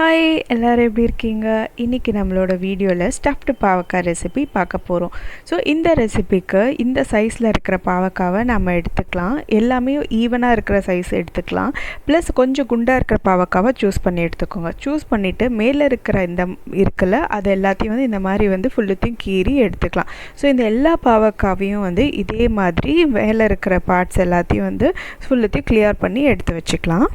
Hi எல்லோரும் எப்படி இருக்கீங்க? இன்றைக்கி நம்மளோட வீடியோவில் ஸ்டஃப்டு பாவக்காய் ரெசிபி பார்க்க போகிறோம். ஸோ இந்த ரெசிபிக்கு இந்த சைஸில் இருக்கிற பாவக்காவை நம்ம எடுத்துக்கலாம். எல்லாமே ஈவனாக இருக்கிற சைஸ் எடுத்துக்கலாம். ப்ளஸ் கொஞ்சம் குண்டாக இருக்கிற பாவக்காவை சூஸ் பண்ணி எடுத்துக்கோங்க. சூஸ் பண்ணிவிட்டு மேலே இருக்கிற இந்த இருக்குல்ல அது எல்லாத்தையும் வந்து இந்த மாதிரி வந்து ஃபுல்லுத்தையும் கீறி எடுத்துக்கலாம். ஸோ இந்த எல்லா பாவக்காவையும் வந்து இதே மாதிரி மேலே இருக்கிற பார்ட்ஸ் எல்லாத்தையும் வந்து ஃபுல்லுத்தையும் கிளியர் பண்ணி எடுத்து வச்சுக்கலாம்.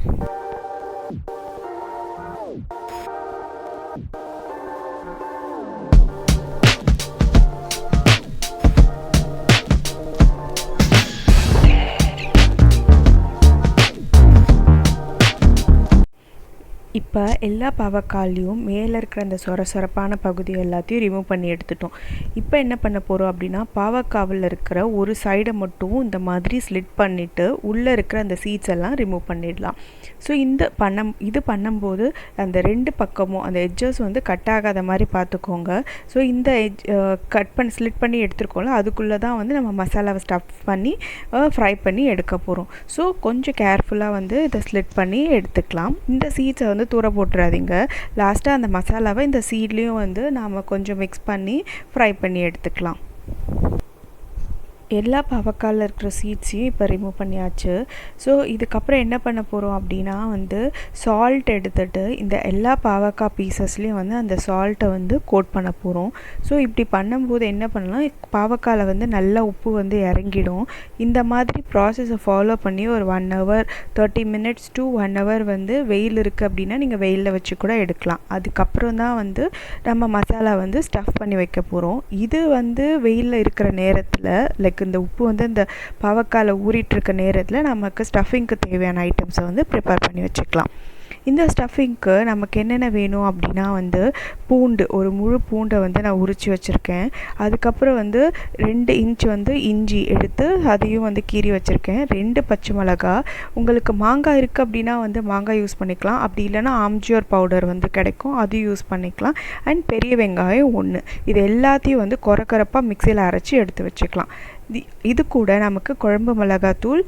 இப்போ எல்லா பாவக்காயிலையும் மேலே இருக்கிற அந்த சொரப்பான பகுதி எல்லாத்தையும் ரிமூவ் பண்ணி எடுத்துட்டோம். இப்போ என்ன பண்ண போகிறோம் அப்படின்னா, பாவக்காவில் இருக்கிற ஒரு சைடை மட்டும் இந்த மாதிரி ஸ்லிட் பண்ணிவிட்டு உள்ளே இருக்கிற அந்த சீட்ஸ் எல்லாம் ரிமூவ் பண்ணிடலாம். ஸோ இது பண்ணும்போது அந்த ரெண்டு பக்கமும் அந்த எட்ஜஸ் வந்து கட் ஆகாத மாதிரி பார்த்துக்கோங்க. ஸோ இந்த ஸ்லிட் பண்ணி எடுத்துருக்கோம்ல, அதுக்குள்ளே தான் வந்து நம்ம மசாலாவை ஸ்டஃப் பண்ணி ஃப்ரை பண்ணி எடுக்க போகிறோம். ஸோ கொஞ்சம் கேர்ஃபுல்லாக வந்து இதை ஸ்லிட் பண்ணி எடுத்துக்கலாம். இந்த சீட்ஸை வந்து தூர போட்டுறாதீங்க. லாஸ்ட்டாக அந்த மசாலாவை இந்த சீட்லேயும் வந்து நாம் கொஞ்சம் மிக்ஸ் பண்ணி ஃப்ரை பண்ணி எடுத்துக்கலாம். எல்லா பாவக்காயில் இருக்கிற சீட்ஸையும் இப்போ ரிமூவ் பண்ணியாச்சு. ஸோ இதுக்கப்புறம் என்ன பண்ண போகிறோம் அப்படின்னா வந்து சால்ட் எடுத்துகிட்டு இந்த எல்லா பாவக்காய் பீசஸ்லேயும் வந்து அந்த சால்ட்டை வந்து கோட் பண்ண போகிறோம். ஸோ இப்படி பண்ணும்போது என்ன பண்ணலாம், பாவக்காயில் வந்து நல்லா உப்பு வந்து இறங்கிடும். இந்த மாதிரி ப்ராசஸை ஃபாலோ பண்ணி ஒரு 1 hour 30 minutes to 1 hour வந்து வெயில் இருக்குது அப்படின்னா நீங்கள் வெயிலில் வச்சு கூட எடுக்கலாம். அதுக்கப்புறம் தான் வந்து நம்ம மசாலா வந்து ஸ்டஃப் பண்ணி வைக்க போகிறோம். இது வந்து வெயிலில் இருக்கிற நேரத்தில் இந்த உப்பு வந்து இந்த பாவக்காயில் ஊறிட்டுருக்க நேரத்தில் நமக்கு ஸ்டஃபிங்க்கு தேவையான ஐட்டம்ஸை வந்து ப்ரிப்பேர் பண்ணி வச்சுக்கலாம். இந்த ஸ்டஃபிங்க்கு நமக்கு என்னென்ன வேணும் அப்படின்னா வந்து பூண்டு, ஒரு முழு பூண்டை வந்து நான் உரித்து வச்சுருக்கேன். அதுக்கப்புறம் வந்து 2 inch வந்து இஞ்சி எடுத்து அதையும் வந்து கீறி வச்சுருக்கேன். 2 பச்சை மிளகா, உங்களுக்கு மாங்காய் இருக்குது அப்படின்னா வந்து மாங்காய் யூஸ் பண்ணிக்கலாம். அப்படி இல்லைனா ஆம்ஜியோர் பவுடர் வந்து கிடைக்கும், அது யூஸ் பண்ணிக்கலாம். அண்ட் பெரிய வெங்காயம் 1. இது எல்லாத்தையும் வந்து கொரப்பாக மிக்சியில் அரைச்சி எடுத்து வச்சுக்கலாம். இது கூட நமக்கு குழம்பு மிளகாத்தூள்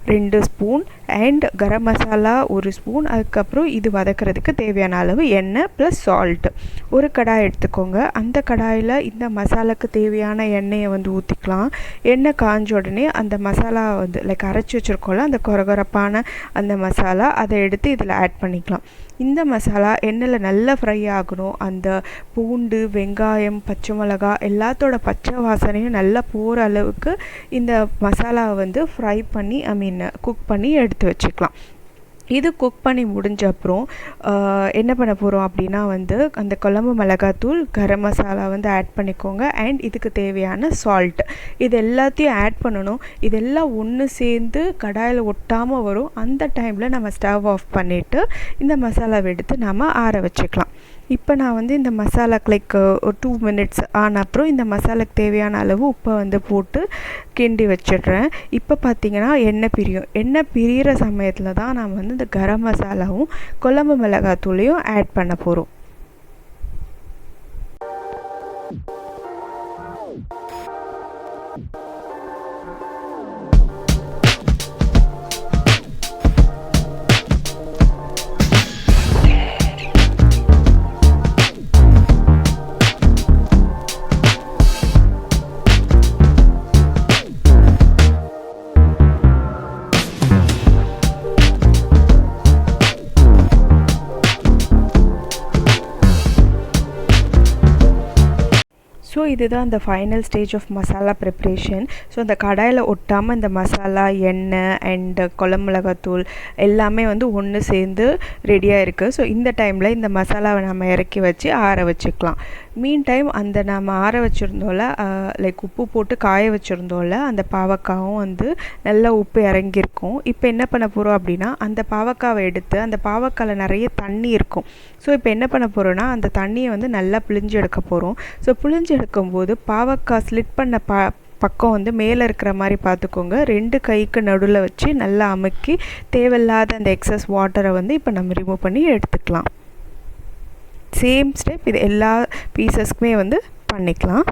2 spoon and garam masala 1 spoon, அதுக்கப்புறம் இது வதக்கிறதுக்கு தேவையான அளவு எண்ணெய் ப்ளஸ் சால்ட். ஒரு கடாய் எடுத்துக்கோங்க. அந்த கடாயில் இந்த மசாலாவுக்கு தேவையான எண்ணெயை வந்து ஊற்றிக்கலாம். எண்ணெய் காஞ்ச உடனே அந்த மசாலா வந்து அரைச்சி வச்சுருக்கோம்ல அந்த கொரப்பான அந்த மசாலா, அதை எடுத்து இதில் ஆட் பண்ணிக்கலாம். இந்த மசாலா எண்ணெயில் நல்லா ஃப்ரை ஆகணும். அந்த பூண்டு, வெங்காயம், பச்சை மிளகா எல்லாத்தோட பச்சை வாசனையும் நல்லா போகிற அளவுக்கு இந்த மசாலாவை வந்து ஃப்ரை பண்ணி குக் பண்ணி எடுத்து வச்சுக்கலாம். இது குக் பண்ணி முடிஞ்ச அப்புறம் என்ன பண்ண போகிறோம் அப்படின்னா வந்து அந்த குழம்பு மிளகாத்தூள், கரம் மசாலா வந்து ஆட் பண்ணிக்கோங்க. அண்ட் இதுக்கு தேவையான சால்ட், இது எல்லாத்தையும் ஆட் பண்ணணும். இதெல்லாம் ஒன்று சேர்ந்து கடாயில் ஒட்டாமல் வரும். அந்த டைமில் நம்ம ஸ்டவ் ஆஃப் பண்ணிவிட்டு இந்த மசாலாவை எடுத்து நம்ம ஆற வச்சுக்கலாம். இப்போ நான் வந்து இந்த மசாலாக்கு ஒரு 2 minutes ஆன அப்புறம் இந்த மசாலாக்கு தேவையான அளவு உப்பை வந்து போட்டு கிண்டி வச்சிடுறேன். இப்போ பார்த்திங்கன்னா எண்ணெய் பிரிகிற சமயத்தில் தான் நாம் வந்து இந்த கரம் மசாலாவும் குழம்பு மிளகாத்தூளையும் ஆட் பண்ண போகிறோம். ஸோ இதுதான் இந்த final stage of masala preparation. So அந்த கடாயில் ஒட்டாமல் இந்த மசாலா, எண்ணெய் அண்ட் குழம்பு மிளகாத்தூள் எல்லாமே வந்து ஒன்று சேர்ந்து ரெடியாக இருக்குது. ஸோ இந்த டைமில் இந்த மசாலாவை நம்ம இறக்கி வச்சு ஆற வச்சுக்கலாம். மீன் டைம் அந்த நம்ம ஆற வச்சுருந்தோம்ல, உப்பு போட்டு காய வச்சுருந்தோம்ல, அந்த பாவக்காவும் வந்து நல்லா உப்பு இறங்கியிருக்கும். இப்போ என்ன பண்ண போகிறோம் அப்படின்னா, அந்த பாவக்காவை எடுத்து, அந்த பாவக்காயில் நிறைய தண்ணி இருக்கும். ஸோ இப்போ என்ன பண்ண போகிறோன்னா, அந்த தண்ணியை வந்து நல்லா பிழிஞ்சு எடுக்க போகிறோம். ஸோ பிழிஞ்சு எடுக்கும்போது பாவக்காய் ஸ்லிட் பண்ண பக்கம் வந்து மேலே இருக்கிற மாதிரி பார்த்துக்கோங்க. 2 கைக்கு நடுவில் வச்சு நல்லா அமுக்கி தேவையில்லாத அந்த எக்ஸஸ் வாட்டரை வந்து இப்போ நம்ம ரிமூவ் பண்ணி எடுத்துக்கலாம். சேம் ஸ்டெப் இது எல்லா பீசஸ்க்குமே வந்து பண்ணிக்கலாம்.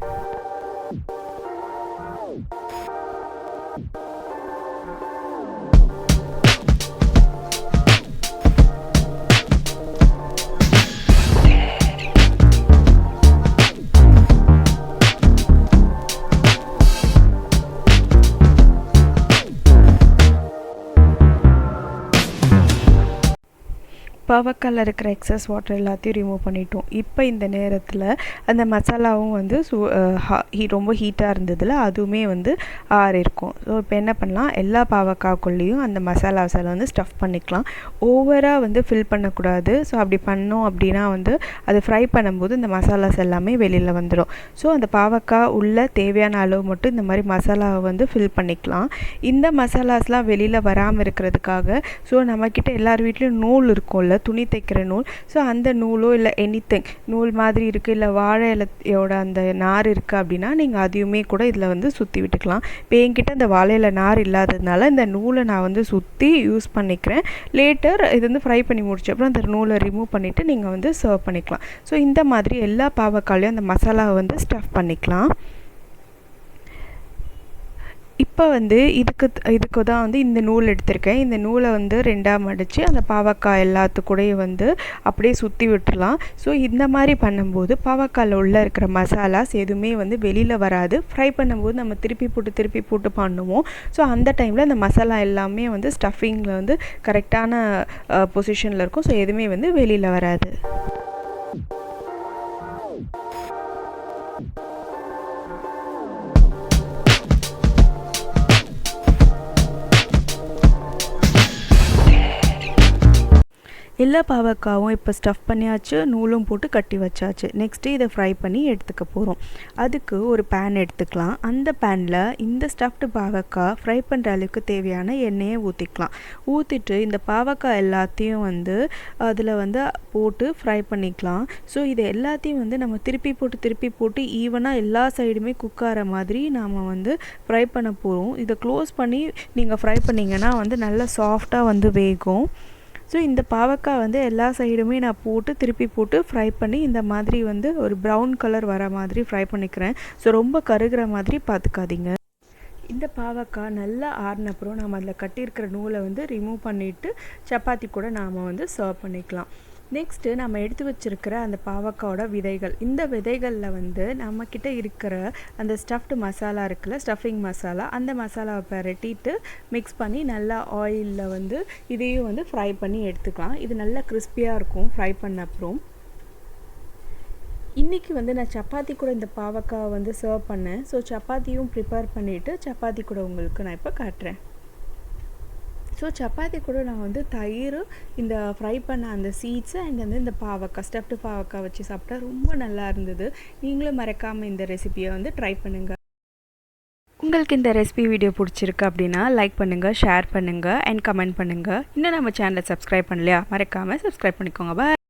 பாவக்காயில் இருக்கிற எக்ஸஸ் வாட்டர் எல்லாத்தையும் ரிமூவ் பண்ணிட்டோம். இப்போ இந்த நேரத்தில் அந்த மசாலாவும் வந்து ரொம்ப ஹீட்டாக இருந்ததில் அதுவுமே வந்து ஆறிருக்கும். ஸோ இப்போ என்ன பண்ணலாம், எல்லா பாவக்காய்க்குள்ளேயும் அந்த மசாலாஸில் வந்து ஸ்டஃப் பண்ணிக்கலாம். ஓவராக வந்து ஃபில் பண்ணக்கூடாது. ஸோ அப்படி பண்ணோம் அப்படின்னா வந்து அது ஃப்ரை பண்ணும்போது இந்த மசாலாஸ் எல்லாமே வெளியில் வந்துடும். ஸோ அந்த பாவக்காய் உள்ள தேவையான அளவு மட்டும் இந்த மாதிரி மசாலாவை வந்து ஃபில் பண்ணிக்கலாம். இந்த மசாலாஸ்லாம் வெளியில் வராமல் இருக்கிறதுக்காக ஸோ நம்மக்கிட்ட எல்லார் வீட்லேயும் நூல் இருக்கும்ல, துணி தைக்கிற நூல். ஸோ அந்த நூலோ இல்லை எனிதிங் நூல் மாதிரி இருக்குது, இல்லை வாழை இலையோட அந்த நார் இருக்குது அப்படின்னா நீங்கள் அதையுமே கூட இதில் வந்து சுற்றி விட்டுக்கலாம். இப்போ என்கிட்ட அந்த வாழை இலை நார் இல்லாததுனால இந்த நூலை நான் வந்து சுற்றி யூஸ் பண்ணிக்கிறேன். லேட்டர் இது வந்து ஃப்ரை பண்ணி முடிச்ச அப்புறம் அந்த நூலை ரிமூவ் பண்ணிவிட்டு நீங்கள் வந்து சர்வ் பண்ணிக்கலாம். ஸோ இந்த மாதிரி எல்லா பாவக்காயிலையும் அந்த மசாலாவை வந்து ஸ்டஃப் பண்ணிக்கலாம். இப்போ வந்து இதுக்கு தான் வந்து இந்த நூல் எடுத்திருக்கேன். இந்த நூலை வந்து 2ஆக மடித்து அந்த பாவக்காய் எல்லாத்துக்கூடையும் வந்து அப்படியே சுற்றி விட்டுடலாம். ஸோ இந்த மாதிரி பண்ணும்போது பாவக்காயில் உள்ளே இருக்கிற மசாலாஸ் எதுவுமே வந்து வெளியில் வராது. ஃப்ரை பண்ணும்போது நம்ம திருப்பி போட்டு பண்ணுவோம். ஸோ அந்த டைமில் அந்த மசாலா எல்லாமே வந்து ஸ்டஃபிங்கில் வந்து கரெக்டான பொசிஷனில் இருக்கும். ஸோ எதுவுமே வந்து வெளியில் வராது. எல்லா பாவக்காவும் இப்போ ஸ்டஃப் பண்ணியாச்சு, நூலும் போட்டு கட்டி வச்சாச்சு. நெக்ஸ்ட்டு இதை ஃப்ரை பண்ணி எடுத்துக்க போகிறோம். அதுக்கு ஒரு பேன் எடுத்துக்கலாம். அந்த பேனில் இந்த ஸ்டஃப்டு பாவக்காய் ஃப்ரை பண்ணுற அளவுக்கு தேவையான எண்ணெயை ஊற்றிக்கலாம். ஊற்றிட்டு இந்த பாவக்காய் எல்லாத்தையும் வந்து அதில் வந்து போட்டு ஃப்ரை பண்ணிக்கலாம். ஸோ இது எல்லாத்தையும் வந்து நம்ம திருப்பி போட்டு ஈவனாக எல்லா சைடுமே குக் ஆகிற மாதிரி நாம் வந்து ஃப்ரை பண்ண போகிறோம். இதை க்ளோஸ் பண்ணி நீங்கள் ஃப்ரை பண்ணிங்கன்னா வந்து நல்லா சாஃப்டாக வந்து வேகும். ஸோ இந்த பாவக்காய் வந்து எல்லா சைடுமே நான் திருப்பி போட்டு ஃப்ரை பண்ணி இந்த மாதிரி வந்து ஒரு ப்ரௌன் கலர் வர மாதிரி ஃப்ரை பண்ணிக்கிறேன். ஸோ ரொம்ப கருகிற மாதிரி பார்த்துக்காதீங்க. இந்த பாவக்காய் நல்லா ஆறினப்புறம் நம்ம அதில் கட்டியிருக்கிற நூலை வந்து ரிமூவ் பண்ணிவிட்டு சப்பாத்தி கூட நாம் வந்து சர்வ் பண்ணிக்கலாம். நெக்ஸ்ட்டு நம்ம எடுத்து வச்சுருக்கிற அந்த பாவக்காயோட விதைகள், இந்த விதைகளில் வந்து நம்மக்கிட்ட இருக்கிற அந்த ஸ்டஃப்டு மசாலா இருக்குல்ல, ஸ்டஃபிங் மசாலா, அந்த மசாலாவை பரட்டிட்டு மிக்ஸ் பண்ணி நல்லா ஆயிலில் வந்து இதையும் வந்து ஃப்ரை பண்ணி எடுத்துக்கலாம். இது நல்லா கிறிஸ்பியாக இருக்கும் ஃப்ரை பண்ண அப்புறம். இன்றைக்கி வந்து நான் சப்பாத்தி கூட இந்த பாவக்காவை வந்து சர்வ் பண்ணேன். ஸோ சப்பாத்தியும் ப்ரிப்பேர் பண்ணிவிட்டு சப்பாத்தி கூட உங்களுக்கு நான் இப்போ காட்டுறேன். ஸோ சப்பாத்தி கூட நான் வந்து தயிர், இந்த ஃப்ரை பண்ண அந்த சீட்ஸு அண்ட் வந்து இந்த பாவக்காய், ஸ்டஃப்டு பாவக்காய் வச்சு சாப்பிட்டா ரொம்ப நல்லா இருந்தது. நீங்களும் மறக்காமல் இந்த ரெசிபியை வந்து ட்ரை பண்ணுங்கள். உங்களுக்கு இந்த ரெசிபி வீடியோ பிடிச்சிருக்கு அப்படின்னா லைக் பண்ணுங்கள், ஷேர் பண்ணுங்கள் அண்ட் கமெண்ட் பண்ணுங்கள். இன்னும் நம்ம சேனலை சப்ஸ்கிரைப் பண்ணலையா, மறக்காமல் சப்ஸ்கிரைப் பண்ணிக்கோங்க. பாய்.